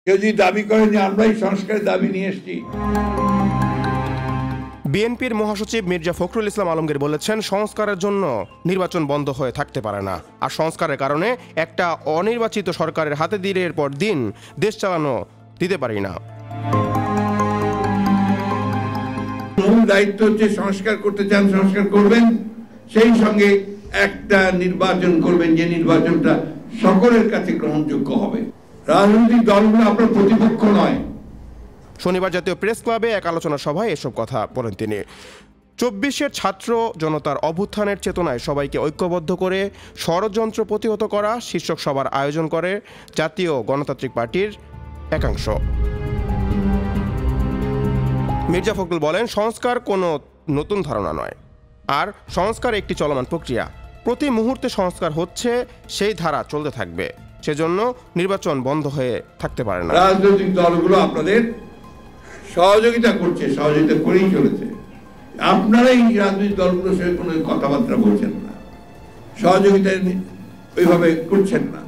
কেউ যদি দাবি করেন যে আমরাই সংস্কারের দাবি নিয়ে এসেছি। বিএনপির মহাসচিব মির্জা ফখরুল ইসলাম আলমগীর বলেছেন, সংস্কারের জন্য নির্বাচন বন্ধ হয়ে থাকতে পারে না, আর সংস্কারের কারণে একটা অনির্বাচিত সরকারের হাতে দিনের পর দিন দেশ চালানো দিতে পারি না। মূল দায়িত্ব হচ্ছে সংস্কার করতে চান সংস্কার করবেন, সেই সঙ্গে একটা নির্বাচন করবেন যে নির্বাচনটা সকলের কাছে গ্রহণযোগ্য হবে। রাজনৈতিক দলগুলো আপনার প্রতিপক্ষ নয়। শনিবার জাতীয় প্রেস ক্লাবে এক আলোচনা সভায় এসব কথা বলেন তিনি। 24-এর ছাত্র জনতার অভ্যুত্থানের চেতনায় সবাইকে ঐক্যবদ্ধ করে ষড়যন্ত্র প্রতিহত করা শীর্ষক সভার আয়োজন করে জাতীয় গণতান্ত্রিক পার্টির একাংশ। মির্জা ফখরুল বলেন, সংস্কার কোনো নতুন ধারণা নয়, আর সংস্কার একটি চলমান প্রক্রিয়া। প্রতি মুহূর্তে সংস্কার হচ্ছে, সেই ধারা চলতে থাকবে, সেজন্য নির্বাচন বন্ধ হয়ে থাকতে পারে না। রাজনৈতিক দলগুলো আপনাদের সহযোগিতা করছে, সহযোগিতা করেই চলেছে। আপনারা এই রাজনৈতিক দলগুলোর সঙ্গে কোনো কথাবার্তা বলছেন না, সহযোগিতা ওইভাবে করছেন না।